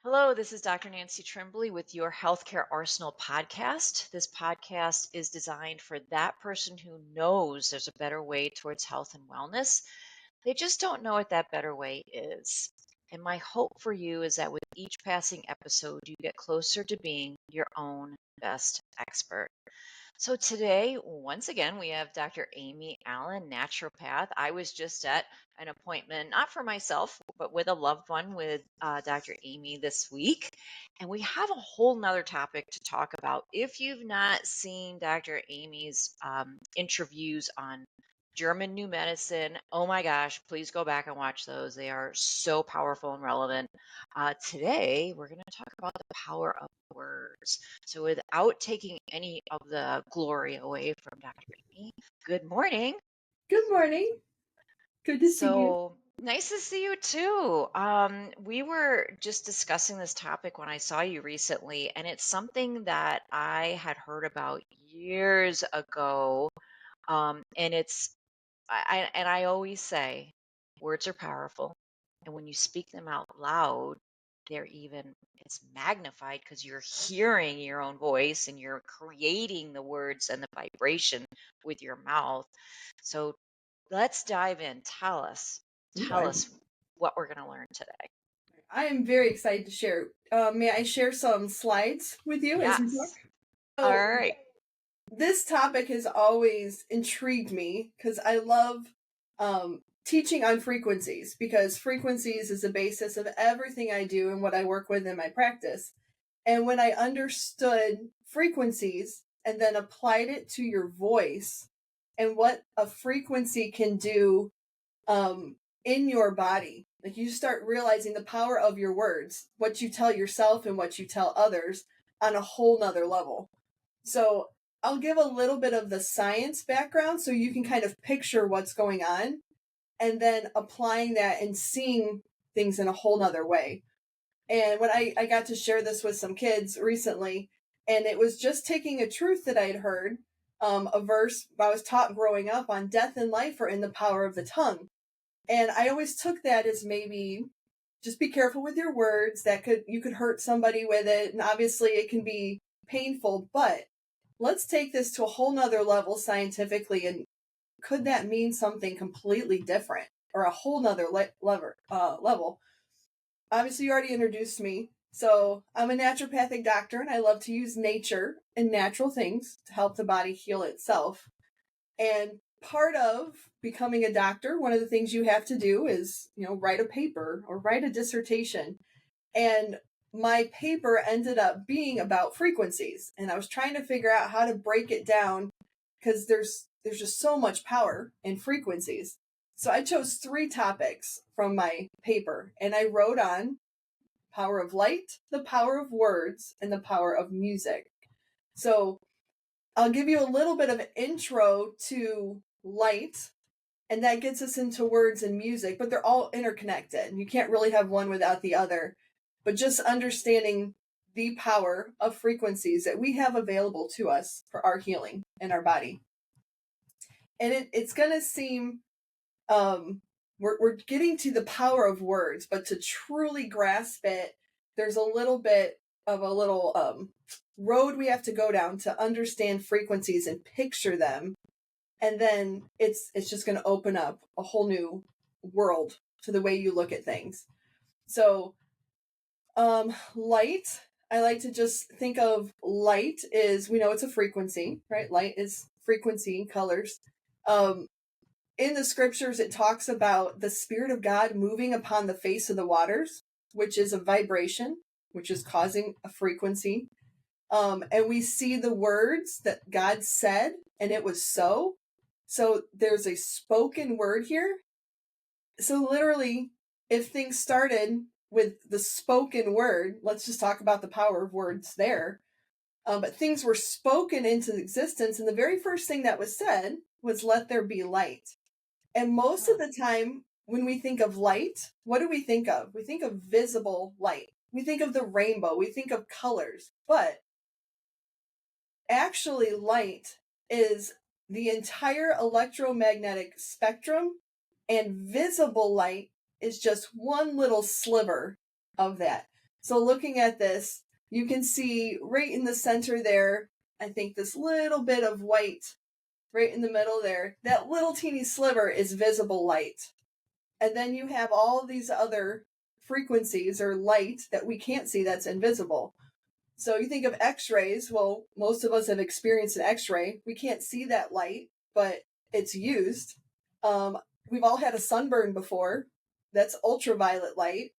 Hello, this is Dr. Nancy Trimboli with your Healthcare Arsenal podcast. This podcast is designed for that person who knows there's a better way towards health and wellness. They just don't know what that better way is. And my hope for you is that with each passing episode, you get closer to being your own best expert. So today, once again, we have Dr. Amy Allen, naturopath. I was just at an appointment, not for myself, but with a loved one with Dr. Amy this week. And we have a whole nother topic to talk about. If you've not seen Dr. Amy's interviews on German New Medicine, oh my gosh, please go back and watch those. They are so powerful and relevant. Today, we're going to talk about the power of words. So, without taking any of the glory away from Dr. Amy, good morning. Good morning. Good to see you. So, nice to see you too. We were just discussing this topic when I saw you recently, and it's something that I had heard about years ago. And I always say words are powerful, and when you speak them out loud, it's magnified because you're hearing your own voice and you're creating the words and the vibration with your mouth. So let's dive in. Tell us what we're going to learn today. I am very excited to share. May I share some slides with you as we talk? Yes. All right. This topic has always intrigued me because I love teaching on frequencies, because frequencies is the basis of everything I do and what I work with in my practice. And when I understood frequencies and then applied it to your voice and what a frequency can do in your body, like you start realizing the power of your words, what you tell yourself and what you tell others on a whole nother level. So I'll give a little bit of the science background so you can kind of picture what's going on, and then applying that and seeing things in a whole nother way. And when I got to share this with some kids recently, and it was just taking a truth that I'd heard, a verse I was taught growing up on death and life are in the power of the tongue. And I always took that as maybe just be careful with your words. You could hurt somebody with it. And obviously it can be painful, but let's take this to a whole nother level scientifically. And could that mean something completely different or a whole nother level? Obviously you already introduced me. So I'm a naturopathic doctor and I love to use nature and natural things to help the body heal itself. And part of becoming a doctor, one of the things you have to do is, write a paper or write a dissertation. And my paper ended up being about frequencies. And I was trying to figure out how to break it down because there's just so much power in frequencies. So I chose 3 topics from my paper and I wrote on power of light, the power of words, and the power of music. So I'll give you a little bit of an intro to light, and that gets us into words and music, but they're all interconnected. You can't really have one without the other. But just understanding the power of frequencies that we have available to us for our healing in our body. And it's going to seem, we're getting to the power of words, but to truly grasp it, there's a little bit of a little road we have to go down to understand frequencies and picture them. And then it's just going to open up a whole new world to the way you look at things. So light, I like to just think of light is, we know it's a frequency, right? Light is frequency, colors. In the scriptures, it talks about the Spirit of God moving upon the face of the waters, which is a vibration, which is causing a frequency. And we see the words that God said, and it was so. So there's a spoken word here. So literally, if things started with the spoken word, let's just talk about the power of words there. But things were spoken into existence, and the very first thing that was said was, "Let there be light." And most of the time, when we think of light, what do we think of? We think of visible light. We think of the rainbow. We think of colors. But actually, light is the entire electromagnetic spectrum, and visible light is just one little sliver of that. So looking at this, you can see right in the center there, I think this little bit of white right in the middle there, that little teeny sliver is visible light. And then you have all these other frequencies or light that we can't see that's invisible. So you think of x-rays, well, most of us have experienced an x-ray. We can't see that light, but it's used. We've all had a sunburn before. That's ultraviolet light,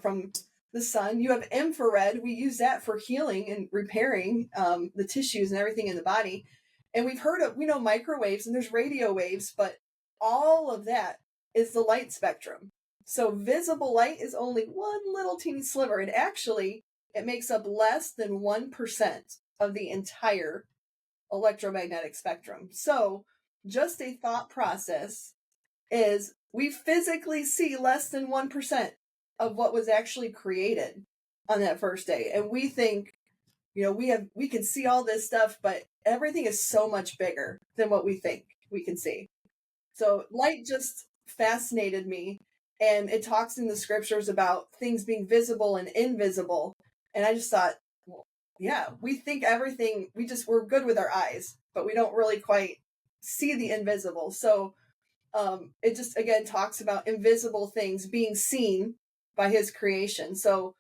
from the sun. You have infrared. We use that for healing and repairing the tissues and everything in the body. And we know microwaves and there's radio waves, but all of that is the light spectrum. So visible light is only one little teeny sliver. And actually, it makes up less than 1% of the entire electromagnetic spectrum. So just a thought process is we physically see less than 1% of what was actually created on that first day. And we think, we can see all this stuff, but everything is so much bigger than what we think we can see. So light just fascinated me. And it talks in the scriptures about things being visible and invisible. And I just thought, well, yeah, we think everything, we're good with our eyes, but we don't really quite see the invisible. So it just, again, talks about invisible things being seen by his creation. So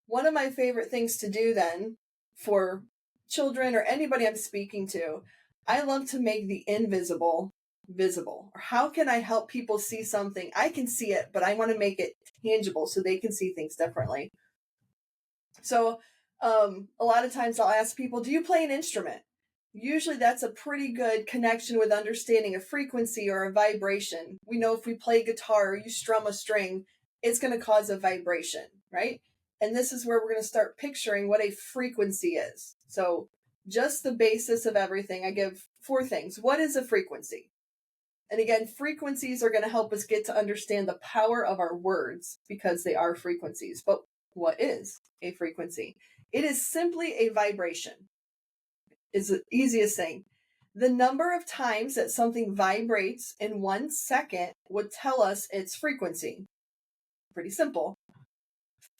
one of my favorite things to do then for children or anybody I'm speaking to, I love to make the invisible visible. Or how can I help people see something? I can see it, but I want to make it tangible so they can see things differently. So a lot of times I'll ask people, do you play an instrument? Usually that's a pretty good connection with understanding a frequency or a vibration. We know if we play guitar or you strum a string, it's going to cause a vibration, right? And this is where we're going to start picturing what a frequency is. So just the basis of everything, I give 4 things. What is a frequency? And again, frequencies are going to help us get to understand the power of our words because they are frequencies. But what is a frequency? It is simply a vibration. Is the easiest thing. The number of times that something vibrates in 1 second would tell us its frequency. Pretty simple.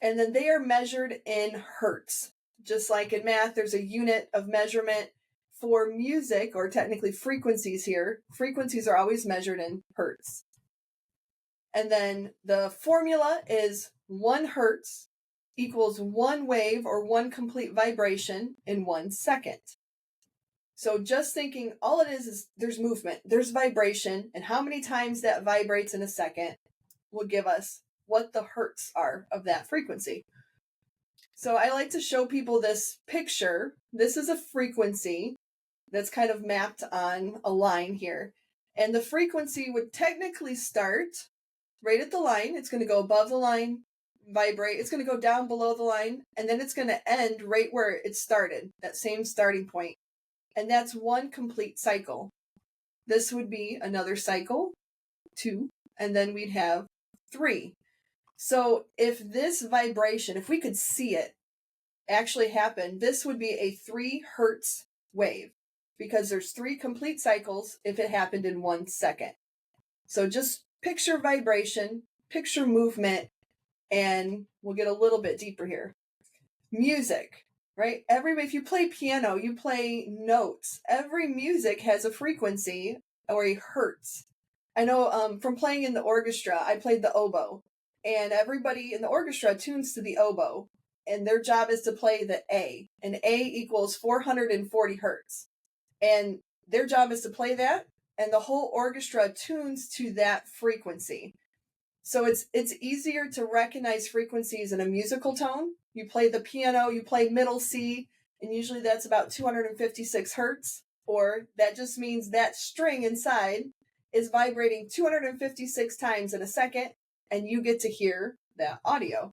And then they are measured in hertz. Just like in math, there's a unit of measurement. For music, or technically frequencies here, frequencies are always measured in hertz. And then the formula is 1 hertz equals 1 wave or 1 complete vibration in 1 second. So just thinking, all it is there's movement, there's vibration, and how many times that vibrates in a second will give us what the hertz are of that frequency. So I like to show people this picture. This is a frequency that's kind of mapped on a line here. And the frequency would technically start right at the line. It's going to go above the line, vibrate. It's going to go down below the line, and then it's going to end right where it started, that same starting point. And that's 1 complete cycle. This would be another cycle, 2, and then we'd have 3. So if this vibration, if we could see it actually happen, this would be a 3 hertz wave because there's 3 complete cycles if it happened in 1 second. So just picture vibration, picture movement, and we'll get a little bit deeper here. Music, right? If you play piano, you play notes. Every music has a frequency or a hertz. I know from playing in the orchestra, I played the oboe, and everybody in the orchestra tunes to the oboe, and their job is to play the A, and A equals 440 hertz. And their job is to play that, and the whole orchestra tunes to that frequency. So it's easier to recognize frequencies in a musical tone. You play the piano, you play middle C, and usually that's about 256 hertz, or that just means that string inside is vibrating 256 times in a second, and you get to hear that audio.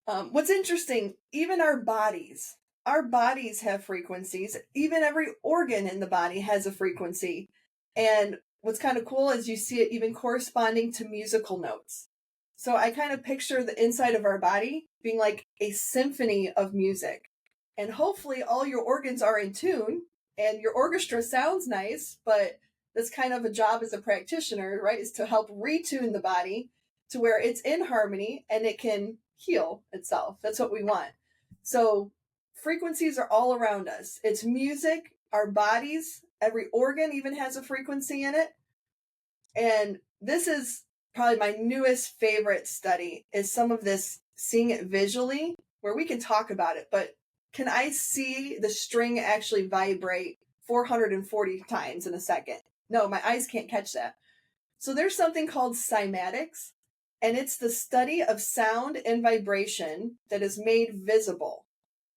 What's interesting, even our bodies have frequencies. Even every organ in the body has a frequency. And what's kind of cool is you see it even corresponding to musical notes. So I kind of picture the inside of our body being like a symphony of music. And hopefully all your organs are in tune and your orchestra sounds nice, but that's kind of a job as a practitioner, right? Is to help retune the body to where it's in harmony and it can heal itself. That's what we want. So frequencies are all around us. It's music, our bodies, every organ even has a frequency in it. And this is probably my newest favorite study, is some of this, seeing it visually, where we can talk about it, but can I see the string actually vibrate 440 times in a second? No, my eyes can't catch that. So there's something called cymatics, and it's the study of sound and vibration that is made visible.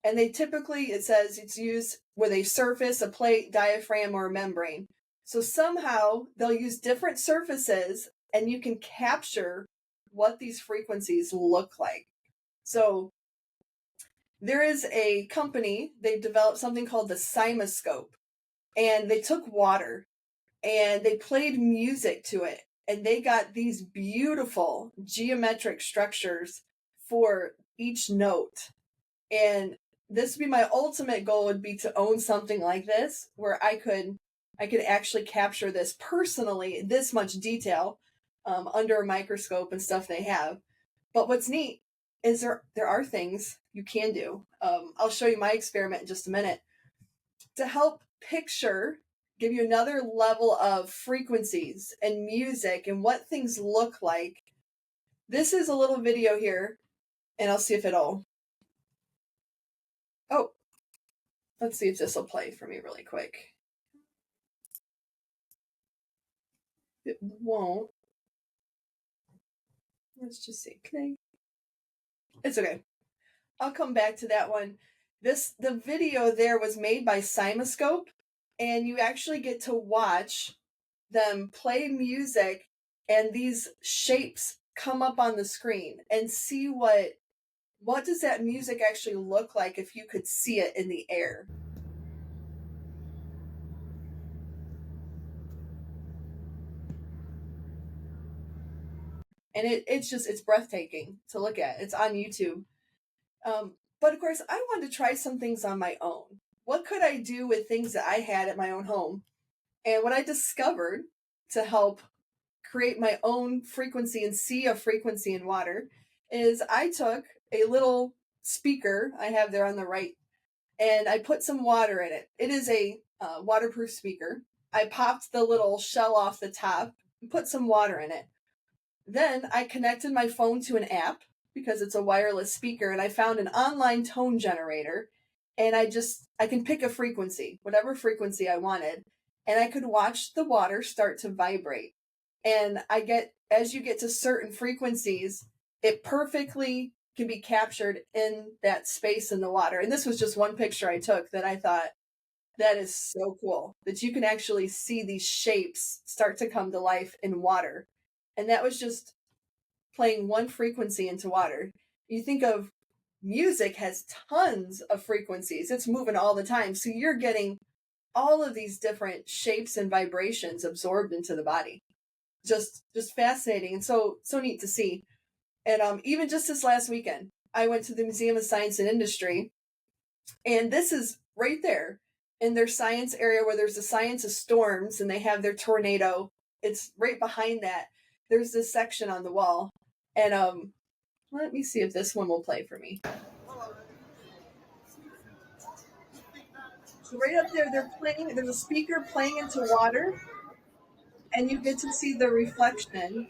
And they typically, it says it's used with a surface, a plate, diaphragm, or a membrane. So somehow they'll use different surfaces and you can capture what these frequencies look like. So there is a company, they developed something called the cymoscope, and they took water and they played music to it, and they got these beautiful geometric structures for each note. And this would be my ultimate goal, would be to own something like this, where I could actually capture this personally, this much detail, under a microscope and stuff they have. But what's neat is there are things you can do. I'll show you my experiment in just a minute to help picture, give you another level of frequencies and music and what things look like. This is a little video here, and I'll see if it'll. Oh, let's see if this will play for me really quick. It won't. Let's just see. It's okay. I'll come back to that one. The video there was made by Cymoscope, and you actually get to watch them play music and these shapes come up on the screen and see what does that music actually look like if you could see it in the air. And it's breathtaking to look at. It's on YouTube. But of course, I wanted to try some things on my own. What could I do with things that I had at my own home? And what I discovered to help create my own frequency and see a frequency in water is I took a little speaker I have there on the right, and I put some water in it. It is a waterproof speaker. I popped the little shell off the top and put some water in it. Then I connected my phone to an app because it's a wireless speaker, and I found an online tone generator, and I can pick a frequency, whatever frequency I wanted, and I could watch the water start to vibrate. And as you get to certain frequencies, it perfectly can be captured in that space in the water. And this was just one picture I took that I thought, that is so cool, that you can actually see these shapes start to come to life in water. And that was just playing one frequency into water. You think of music has tons of frequencies. It's moving all the time. So you're getting all of these different shapes and vibrations absorbed into the body. Just fascinating and so neat to see. And even just this last weekend, I went to the Museum of Science and Industry, and this is right there in their science area where there's the science of storms and they have their tornado. It's right behind that. There's this section on the wall. And let me see if this one will play for me. So right up there, there's a speaker playing into water, and you get to see the reflection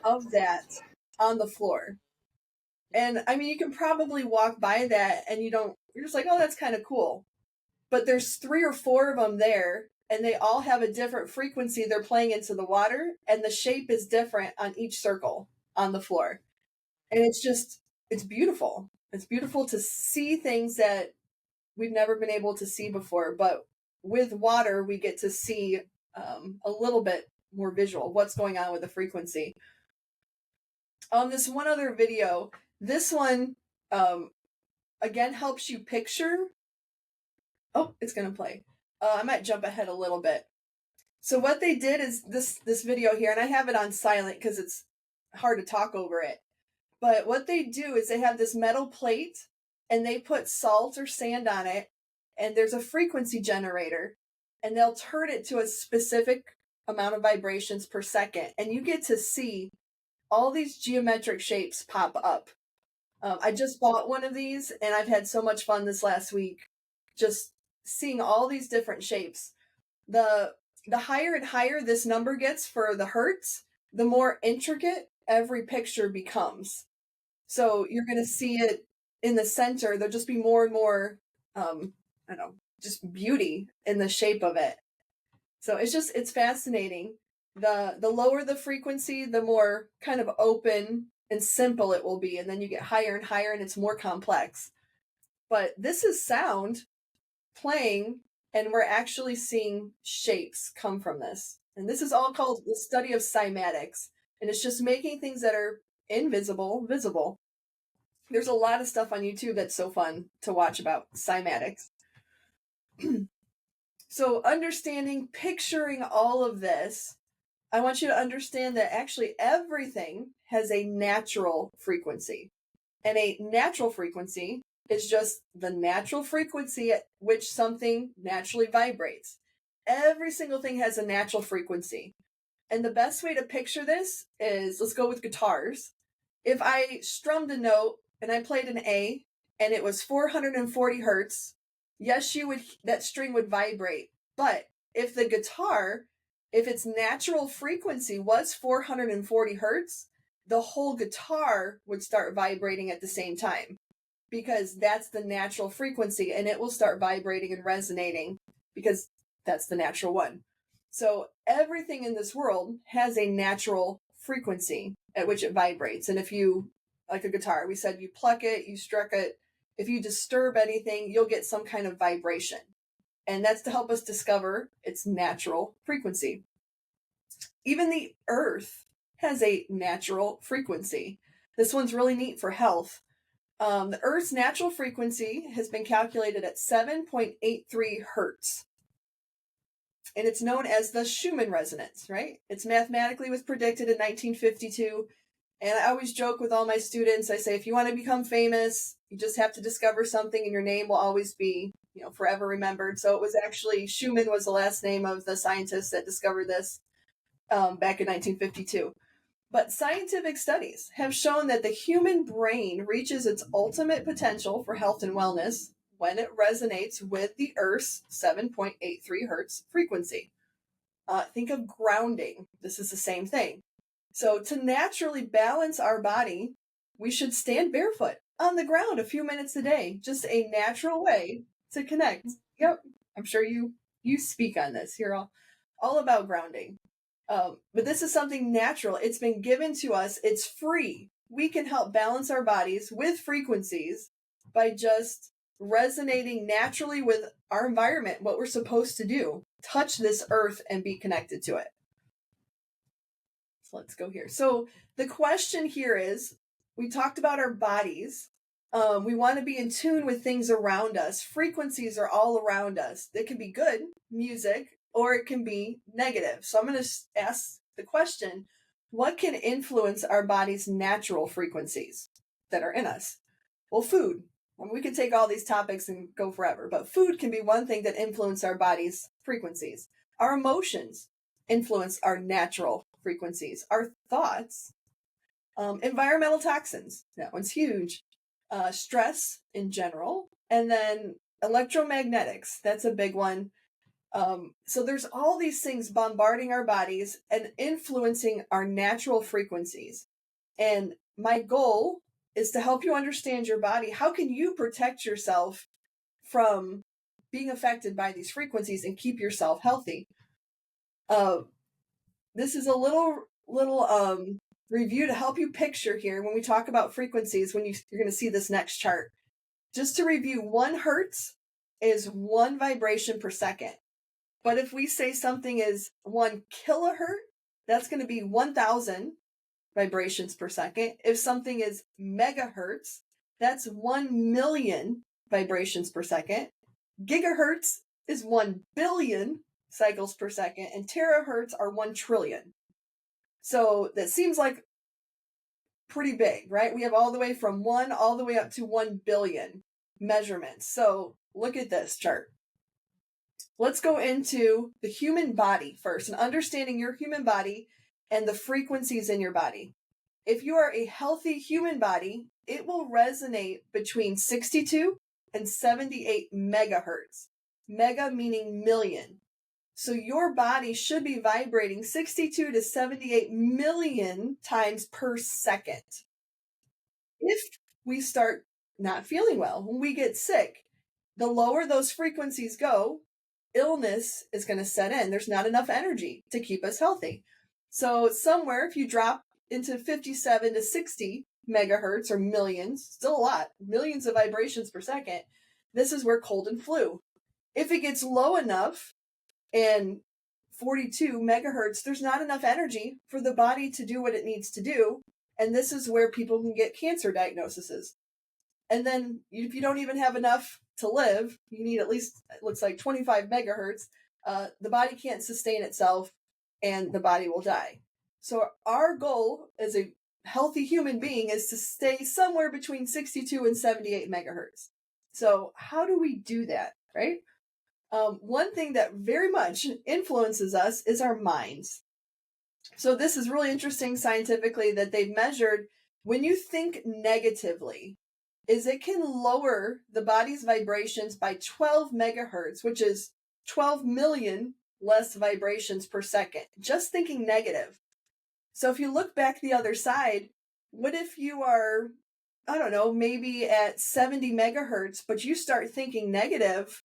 of that on the floor. And I mean, you can probably walk by that and you're just like, oh, that's kind of cool. But there's 3 or 4 of them there, and they all have a different frequency they're playing into the water, and the shape is different on each circle on the floor. And it's beautiful. It's beautiful to see things that we've never been able to see before. But with water, we get to see a little bit more visual what's going on with the frequency. On this one other video, this one again helps you picture. Oh, it's gonna play. I might jump ahead a little bit. So what they did is this video here, and I have it on silent because it's hard to talk over it. But what they do is they have this metal plate, and they put salt or sand on it, and there's a frequency generator, and they'll turn it to a specific amount of vibrations per second, and you get to see all these geometric shapes pop up. I just bought one of these and I've had so much fun this last week just seeing all these different shapes. The higher and higher this number gets for the hertz, the more intricate every picture becomes. So you're going to see it in the center. There'll just be more and more, I don't know, just beauty in the shape of it. So it's fascinating. The lower the frequency, the more kind of open and simple it will be. And then you get higher and higher and it's more complex. But this is sound playing, and we're actually seeing shapes come from this. And this is all called the study of cymatics. And it's just making things that are invisible visible. There's a lot of stuff on YouTube that's so fun to watch about cymatics. So understanding, picturing all of this, I want you to understand that actually everything has a natural frequency. And a natural frequency is just the natural frequency at which something naturally vibrates. Every single thing has a natural frequency. And the best way to picture this is, let's go with guitars. If I strummed a note and I played an A and it was 440 hertz, yes, that string would vibrate. But if the guitar, if its natural frequency was 440 hertz, the whole guitar would start vibrating at the same time, because that's the natural frequency, and it will start vibrating and resonating because that's the natural one. So everything in this world has a natural frequency at which it vibrates. And if you, like a guitar, we said you pluck it, you struck it, if you disturb anything, you'll get some kind of vibration. And that's to help us discover its natural frequency. Even the earth has a natural frequency. This one's really neat for health. The Earth's natural frequency has been calculated at 7.83 hertz. And it's known as the Schumann resonance, right? It's mathematically was predicted in 1952. And I always joke with all my students, I say, if you want to become famous, you just have to discover something and your name will always be, forever remembered. So it was actually, Schumann was the last name of the scientist that discovered this back in 1952. But scientific studies have shown that the human brain reaches its ultimate potential for health and wellness when it resonates with the Earth's 7.83 hertz frequency. Think of grounding. This is the same thing. So to naturally balance our body, we should stand barefoot on the ground a few minutes a day. Just a natural way to connect. Yep, I'm sure you speak on this. You're all about grounding. But this is something natural. It's been given to us. It's free. We can help balance our bodies with frequencies by just resonating naturally with our environment, what we're supposed to do. Touch this earth and be connected to it. So let's go here. So the question here is, we talked about our bodies. We want to be in tune with things around us. Frequencies are all around us. They can be good, music, or it can be negative. So I'm going to ask the question, what can influence our body's natural frequencies that are in us? Well, food. We can take all these topics and go forever, but food can be one thing that influences our body's frequencies. Our emotions influence our natural frequencies. Our thoughts, environmental toxins, that one's huge. Stress in general, and then electromagnetics, that's a big one. So there's all these things bombarding our bodies and influencing our natural frequencies. And my goal is to help you understand your body. How can you protect yourself from being affected by these frequencies and keep yourself healthy? This is a little review to help you picture here when we talk about frequencies, when you're going to see this next chart. Just to review, 1 hertz is 1 vibration per second. But if we say something is 1 kilohertz, that's going to be 1,000 vibrations per second. If something is megahertz, that's 1 million vibrations per second. Gigahertz is 1 billion cycles per second, and terahertz are 1 trillion. So that seems like pretty big, right? We have all the way from 1 all the way up to 1 billion measurements. So look at this chart. Let's go into the human body first and understanding your human body and the frequencies in your body. If you are a healthy human body, it will resonate between 62 and 78 megahertz. Mega meaning million. So your body should be vibrating 62 to 78 million times per second. If we start not feeling well, when we get sick, the lower those frequencies go, illness is going to set in. There's not enough energy to keep us healthy. So somewhere, if you drop into 57 to 60 megahertz or millions, still a lot, millions of vibrations per second, this is where cold and flu. If it gets low enough and 42 megahertz, there's not enough energy for the body to do what it needs to do. And this is where people can get cancer diagnoses. And then if you don't even have enough to live, you need at least, it looks like 25 megahertz. The body can't sustain itself and the body will die. So our goal as a healthy human being is to stay somewhere between 62 and 78 megahertz. So how do we do that, right? One thing that very much influences us is our minds. So this is really interesting scientifically that they've measured when you think negatively, is it can lower the body's vibrations by 12 megahertz, which is 12 million less vibrations per second, just thinking negative. So if you look back the other side, what if you are, I don't know, maybe at 70 megahertz, but you start thinking negative,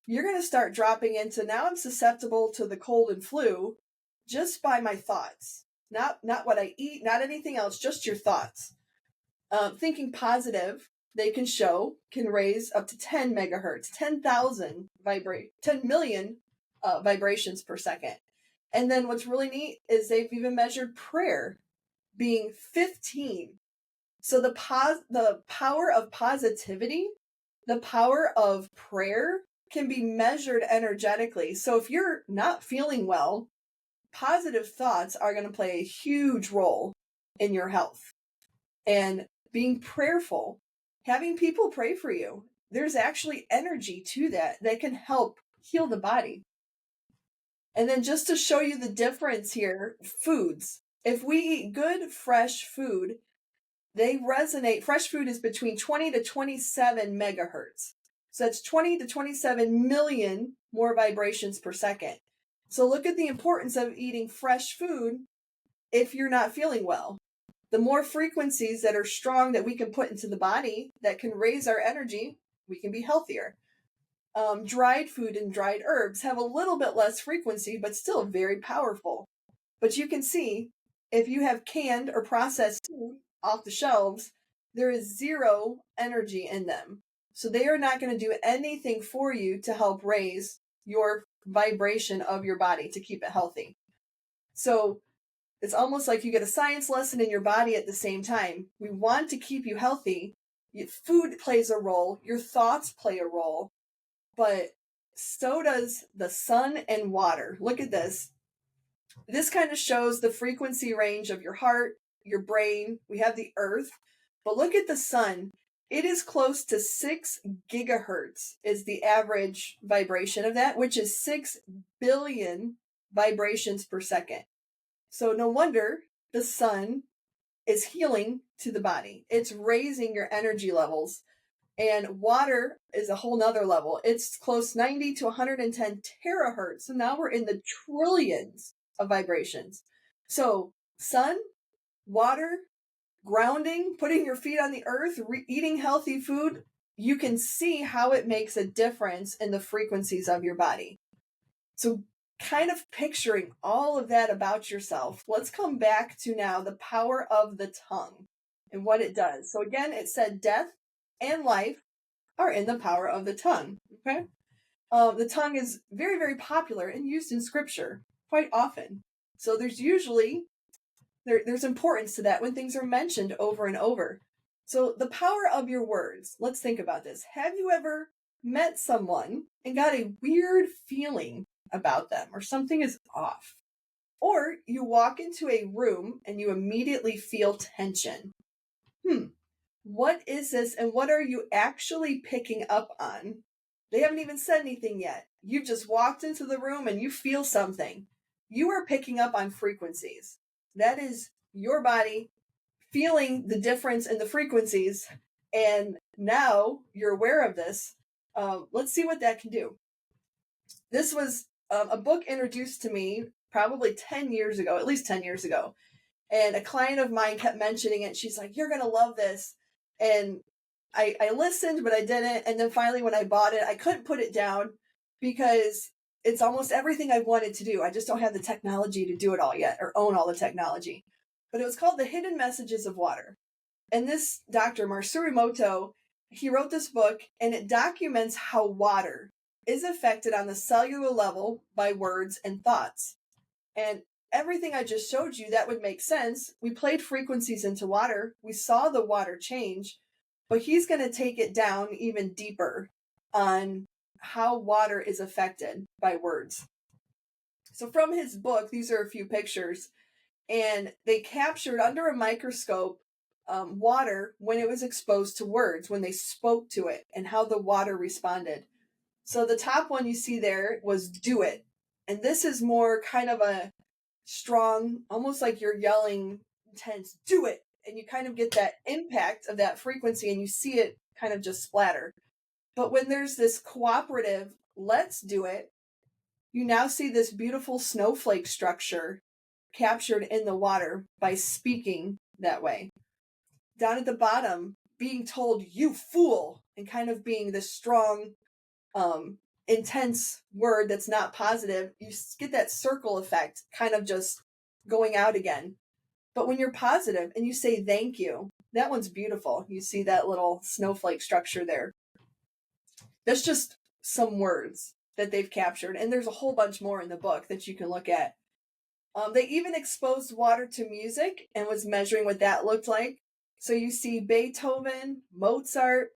you're going to start dropping into, now I'm susceptible to the cold and flu just by my thoughts. Not what I eat, not anything else, just your thoughts. Thinking positive, they can show, can raise up to 10 megahertz, 10 million vibrations per second. And then what's really neat is they've even measured prayer being 15. So the power of positivity, the power of prayer can be measured energetically. So if you're not feeling well, positive thoughts are going to play a huge role in your health. And being prayerful, having people pray for you, there's actually energy to that can help heal the body. And then just to show you the difference here, foods. If we eat good, fresh food, they resonate. Fresh food is between 20 to 27 megahertz. So that's 20 to 27 million more vibrations per second. So look at the importance of eating fresh food if you're not feeling well. The more frequencies that are strong that we can put into the body that can raise our energy, we can be healthier. Dried food and dried herbs have a little bit less frequency, but still very powerful. But you can see if you have canned or processed food off the shelves, there is zero energy in them. So they are not going to do anything for you to help raise your vibration of your body to keep it healthy. So it's almost like you get a science lesson in your body at the same time. We want to keep you healthy. Food plays a role. Your thoughts play a role. But so does the sun and water. Look at this. This kind of shows the frequency range of your heart, your brain. We have the earth. But look at the sun. It is close to 6 gigahertz is the average vibration of that, which is 6 billion vibrations per second. So no wonder the sun is healing to the body. It's raising your energy levels. And water is a whole nother level. It's close 90 to 110 terahertz. So now we're in the trillions of vibrations. So sun, water, grounding, putting your feet on the earth, eating healthy food, you can see how it makes a difference in the frequencies of your body. So kind of picturing all of that about yourself, let's come back to now the power of the tongue and what it does. So again, it said death and life are in the power of the tongue. Okay. The tongue is very, very popular and used in scripture quite often. So there's usually, there's importance to that when things are mentioned over and over. So the power of your words, let's think about this. Have you ever met someone and got a weird feeling about them or something is off? Or you walk into a room and you immediately feel tension. What is this and what are you actually picking up on? They haven't even said anything yet. You've just walked into the room and you feel something. You are picking up on frequencies. That is your body feeling the difference in the frequencies, and now you're aware of this. Let's see what that can do. This was a book introduced to me probably 10 years ago, at least 10 years ago. And a client of mine kept mentioning it. She's like, you're going to love this. And I listened, but I didn't. And then finally, when I bought it, I couldn't put it down because it's almost everything I wanted to do. I just don't have the technology to do it all yet or own all the technology. But it was called The Hidden Messages of Water. And this Dr. Emoto, he wrote this book, and it documents how water is affected on the cellular level by words and thoughts. And everything I just showed you, that would make sense. We played frequencies into water. We saw the water change, but he's going to take it down even deeper on how water is affected by words. So from his book, these are a few pictures, and they captured under a microscope water when it was exposed to words, when they spoke to it, and how the water responded. So the top one you see there was do it. And this is more kind of a strong, almost like you're yelling intense, do it. And you kind of get that impact of that frequency and you see it kind of just splatter. But when there's this cooperative, let's do it, you now see this beautiful snowflake structure captured in the water by speaking that way. Down at the bottom, being told, you fool, and kind of being this strong, intense word that's not positive, you get that circle effect kind of just going out again. But when you're positive and you say thank you, that one's beautiful. You see that little snowflake structure there. That's just some words that they've captured, and there's a whole bunch more in the book that you can look at. They even exposed water to music and was measuring what that looked like. So you see Beethoven, Mozart,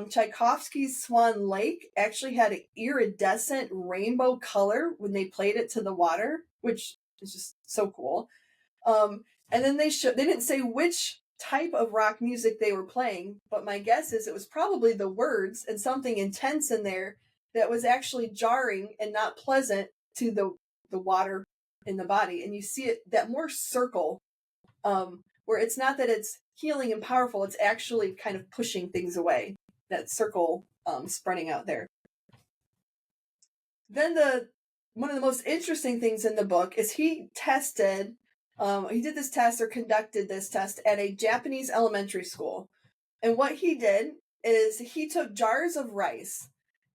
Tchaikovsky's Swan Lake actually had an iridescent rainbow color when they played it to the water, which is just so cool. And then they didn't say which type of rock music they were playing, but my guess is it was probably the words and something intense in there that was actually jarring and not pleasant to the water in the body. And you see it, that more circle, where it's not that it's healing and powerful, it's actually kind of pushing things away. That circle spreading out there. Then one of the most interesting things in the book is he did this test or conducted this test at a Japanese elementary school. And what he did is he took jars of rice,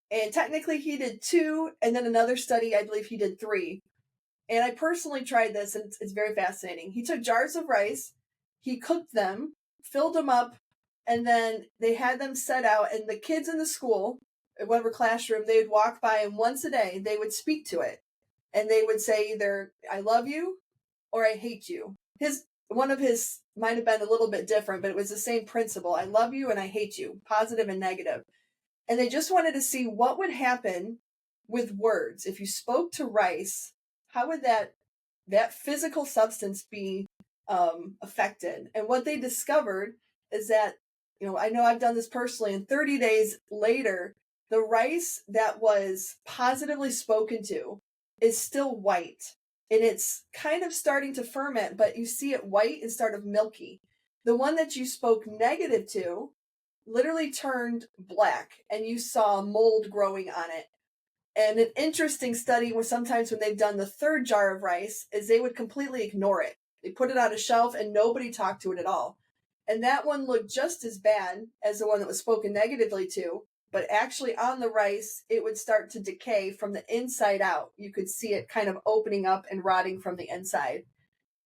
and technically he did 2, and then another study, I believe he did 3. And I personally tried this, and it's very fascinating. He took jars of rice, he cooked them, filled them up, and then they had them set out, and the kids in the school, whatever classroom, they would walk by, and once a day they would speak to it. And they would say either, I love you, or I hate you. One of his might have been a little bit different, but it was the same principle. I love you and I hate you, positive and negative. And they just wanted to see what would happen with words. If you spoke to rice, how would that physical substance be affected? And what they discovered is that, I know I've done this personally, and 30 days later, the rice that was positively spoken to is still white. And it's kind of starting to ferment, but you see it white instead of milky. The one that you spoke negative to literally turned black, and you saw mold growing on it. And an interesting study was sometimes when they've done the 3rd jar of rice is they would completely ignore it. They put it on a shelf and nobody talked to it at all. And that one looked just as bad as the one that was spoken negatively to, but actually on the rice, it would start to decay from the inside out. You could see it kind of opening up and rotting from the inside.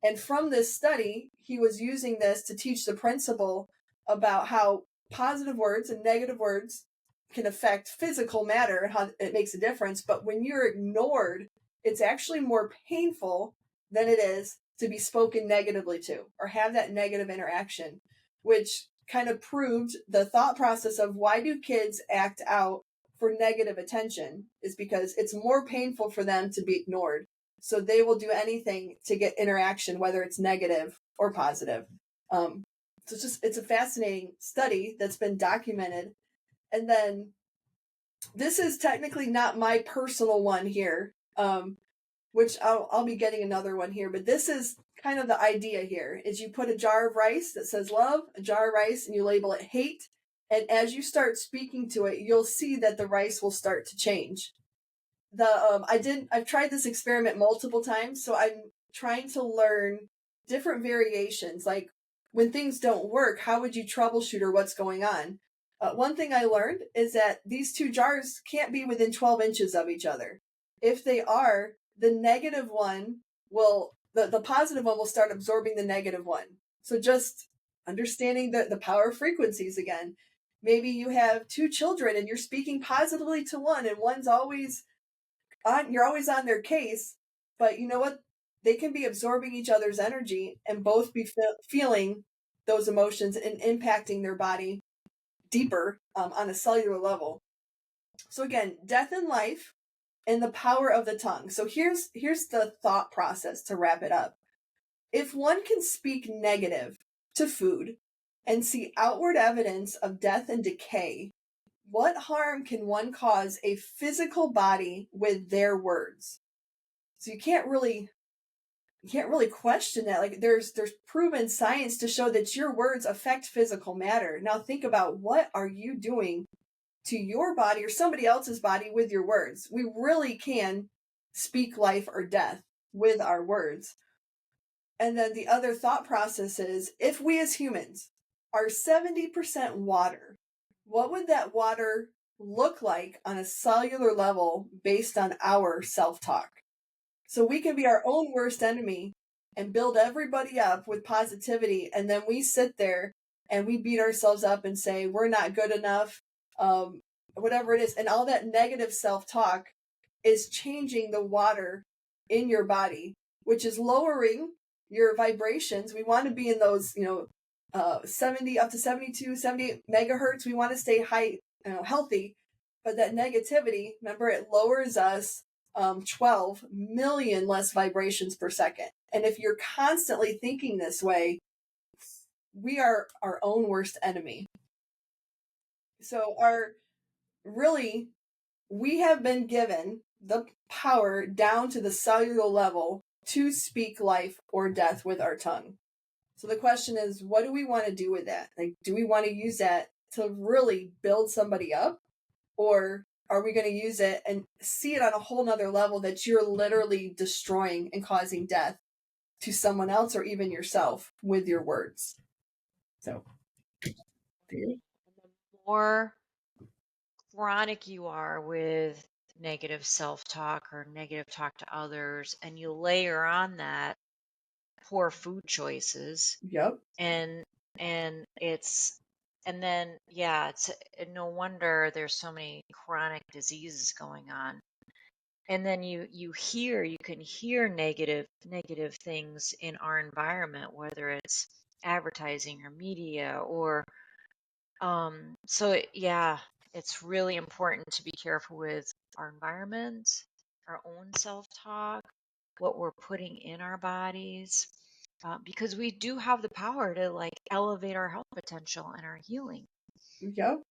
And from this study, he was using this to teach the principle about how positive words and negative words can affect physical matter and how it makes a difference. But when you're ignored, it's actually more painful than it is to be spoken negatively to or have that negative interaction, which kind of proved the thought process of why do kids act out for negative attention is because it's more painful for them to be ignored. So they will do anything to get interaction, whether it's negative or positive. So it's a fascinating study that's been documented. And then this is technically not my personal one here, which I'll be getting another one here, but this is kind of the idea here is you put a jar of rice that says love, a jar of rice, and you label it hate. And as you start speaking to it, you'll see that the rice will start to change. I've tried this experiment multiple times, so I'm trying to learn different variations. Like when things don't work, how would you troubleshoot or what's going on? One thing I learned is that these two jars can't be within 12 inches of each other. If they are, the negative one the positive one will start absorbing the negative one. So just understanding the power of frequencies again. Maybe you have two children and you're speaking positively to one and one's always you're always on their case, but you know what? They can be absorbing each other's energy and both be feeling those emotions and impacting their body deeper on a cellular level. So again, death and life and the power of the tongue. So here's the thought process to wrap it up. If one can speak negative to food and see outward evidence of death and decay, what harm can one cause a physical body with their words? So you can't really question that. Like there's proven science to show that your words affect physical matter. Now think about, what are you doing to your body or somebody else's body with your words? We really can speak life or death with our words. And then the other thought process is, if we as humans are 70% water, what would that water look like on a cellular level based on our self-talk? So we can be our own worst enemy and build everybody up with positivity. And then we sit there and we beat ourselves up and say, we're not good enough, whatever it is. And all that negative self-talk is changing the water in your body, which is lowering your vibrations. We want to be in those, 70 up to 72, 78 megahertz. We want to stay high, healthy. But that negativity, remember, it lowers us 12 million less vibrations per second. And if you're constantly thinking this way, we are our own worst enemy. So we have been given the power down to the cellular level to speak life or death with our tongue. So the question is, what do we want to do with that? Like, do we want to use that to really build somebody up? Or are we going to use it and see it on a whole nother level that you're literally destroying and causing death to someone else or even yourself with your words? So, the more chronic you are with negative self-talk or negative talk to others, and you layer on that poor food choices, yep, and it's no wonder there's so many chronic diseases going on. And then you can hear negative things in our environment, whether it's advertising or media or it's really important to be careful with our environment, our own self-talk, what we're putting in our bodies, because we do have the power to like elevate our health potential and our healing. yep.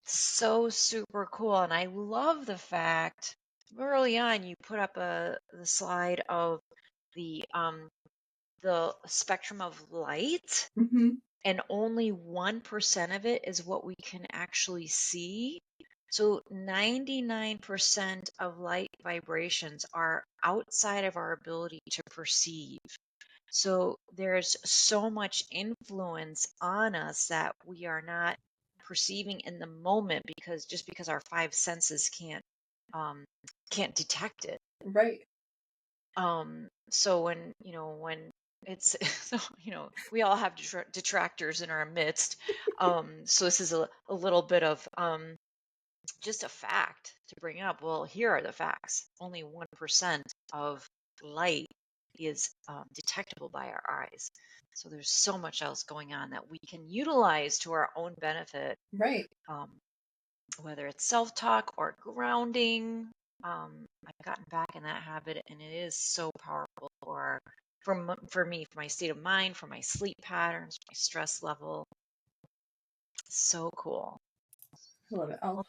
So super cool. And I love the fact early on you put up the slide of the spectrum of light, Mm-hmm. and only 1% of it is what we can actually see. So 99% of light vibrations are outside of our ability to perceive. So there's so much influence on us that we are not perceiving in the moment, because our five senses can't detect it. Right. So when it's so we all have detractors in our midst. So this is a little bit of just a fact to bring up. Well, here are the facts. Only 1% of light is detectable by our eyes. So there's so much else going on that we can utilize to our own benefit. Right. Whether it's self-talk or grounding. I've gotten back in that habit, and it is so powerful for me, for my state of mind, for my sleep patterns, my stress level. So cool. I love it. Well,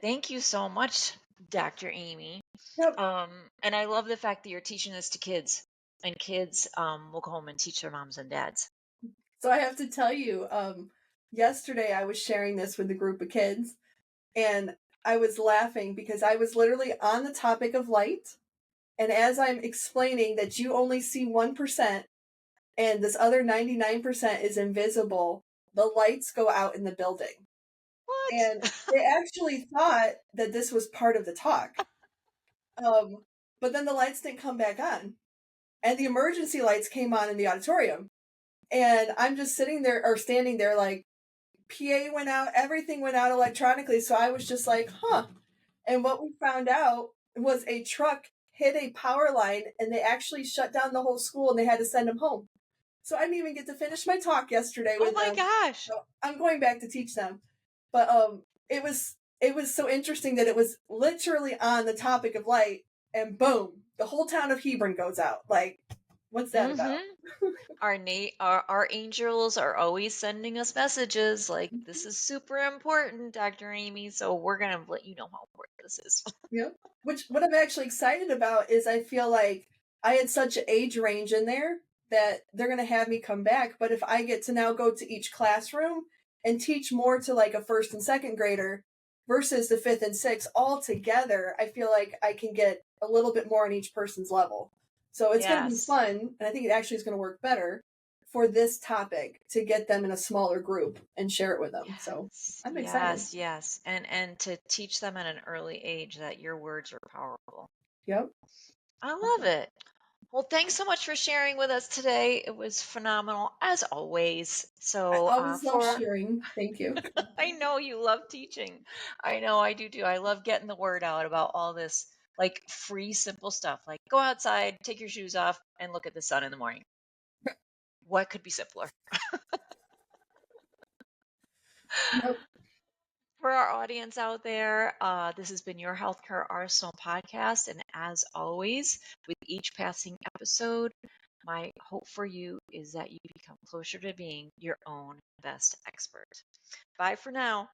thank you so much, Dr. Amy. Yep. And I love the fact that you're teaching this to kids. and kids will go home and teach their moms and dads. So I have to tell you, yesterday I was sharing this with a group of kids, and I was laughing because I was literally on the topic of light. And as I'm explaining that you only see 1% and this other 99% is invisible, the lights go out in the building. What? And they actually thought that this was part of the talk. Um, but then the lights didn't come back on. And the emergency lights came on in the auditorium. And I'm just sitting there or standing there like, PA went out, everything went out electronically. So I was just like, huh. And what we found out was a truck hit a power line and they actually shut down the whole school and they had to send them home. So I didn't even get to finish my talk yesterday Oh with my them. gosh. So I'm going back to teach them. But it was so interesting that it was literally on the topic of light and boom, the whole town of Hebron goes out. Like, what's that about? Our angels are always sending us messages like this is super important, Dr. Amy. So we're gonna let you know how important this is. Yeah. Which what I'm actually excited about is I feel like I had such an age range in there that they're going to have me come back. But if I get to now go to each classroom and teach more to like a first and second grader versus the fifth and sixth all together, I feel like I can get a little bit more on each person's level. So it's going to be Yes. fun. And I think it actually is going to work better for this topic to get them in a smaller group and share it with them. So Yes. I'm excited. Yes. Yes. And to teach them at an early age that your words are powerful. Yep. I love it. Well, thanks so much for sharing with us today. It was phenomenal as always. I So, always love sharing. Thank you. I know you love teaching. I know I do too. I love getting the word out about all this like free, simple stuff. Like go outside, take your shoes off, and look at the sun in the morning. What could be simpler? Yep. For our audience out there, this has been your Healthcare Arsenal podcast. And as always, with each passing episode, my hope for you is that you become closer to being your own best expert. Bye for now.